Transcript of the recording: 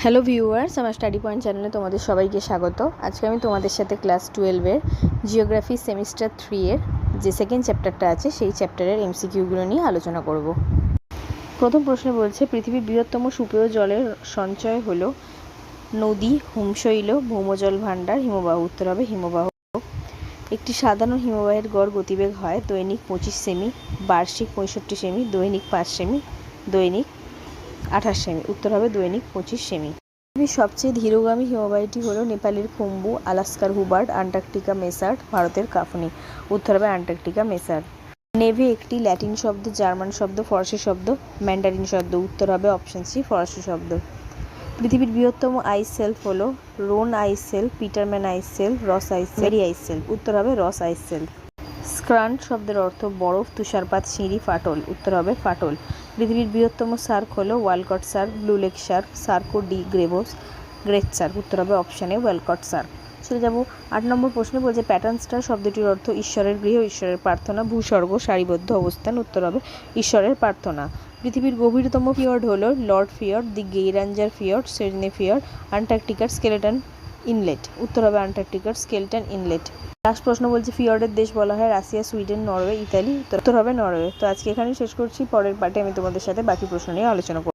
Hello viewers, আমার study point চ্যানেলে তোমাদের সবাইকে স্বাগত। আজকে আমি তোমাদের সাথে ক্লাস 12-এর জিওগ্রাফি সেমিস্টার 3-এর যে সেকেন্ড চ্যাপ্টারটা আছে সেই চ্যাপ্টারের এমসিকিউগুলো নিয়ে আলোচনা করব। প্রথম প্রশ্নে বলছে, পৃথিবীর বৃহত্তম সুপেয় জলের সঞ্চয় হলো নদী, হিমশৈল, ভৌমজল ভাণ্ডার, হিমবাহ। উত্তর হবে হিমবাহ। একটি সাধারণ হিমবাহের গড় গতিবেগ হয় দৈনিক 25 সেমি, বার্ষিক 65 সেমি, দৈনিক 5 সেমি, দৈনিক 28 সেমি। উত্তর হবে দৈনিক 25 সেমি। পৃথিবীর সবচেয়ে ধীরগামী হিমবাহটি হলো নেপালের খুম্বু, আলাস্কার হুবার্ড, আন্টার্কটিকা মেসার্ড, ভারতের কাফনি। উত্তর হবে আন্টার্কটিকা মেসার্ড। নেভে একটি ল্যাটিন শব্দ, জার্মান শব্দ, ফরাসি শব্দ, ম্যান্ডারিন শব্দ। উত্তর হবে অপশন সি, ফরাসি শব্দ। পৃথিবীর বৃহত্তম আইস সেলফ হলো রোন আইস সেলফ, পিটারম্যান আইস সেলফ, রস আইস সেলফ, মেরি আইস সেলফ। উত্তর হবে রস আইস সেলফ। স্ক্রান্ট শব্দের অর্থ বরফ, তুষারপাত, সিঁড়ি, ফাটল। উত্তর হবে ফাটল। পৃথিবীর বৃহত্তম শার্ক হলো ওয়ালকট শার্ক, ব্লু লেক শার্ক, সার্কো ডি গ্রেভোস, গ্রেট শার্ক। উত্তর হবে অপশানে ওয়ালকট শার্ক। চলে যাব 8 নম্বর প্রশ্নে। বলছে প্যাটার্ন স্টার শব্দটির অর্থ ঈশ্বরের গৃহ, ঈশ্বরের প্রার্থনা, ভূস্বর্গ, সারিবদ্ধ অবস্থান। উত্তর হবে ঈশ্বরের প্রার্থনা। পৃথিবীর গভীরতম ফিয়র্ড হলো লর্ড ফিয়র্ড, দি গেইরাঞ্জার ফিয়র্ড, সেজনে ফিয়র্ড, আন্টার্কটিকার স্কেলেটন ইনলেট। উত্তর হবে আন্টার্কটিকার স্কেলেটন ইনলেট। লাস্ট প্রশ্ন বলছে ফিয়র্ডের দেশ বলা হয় রাশিয়া, সুইডেন, নরওয়ে, ইতালি। উত্তর হবে নরওয়ে। তো আজকে এখানেই শেষ করছি। পরের পার্টে আমি তোমাদের সাথে বাকি প্রশ্ন নিয়ে আলোচনা করব।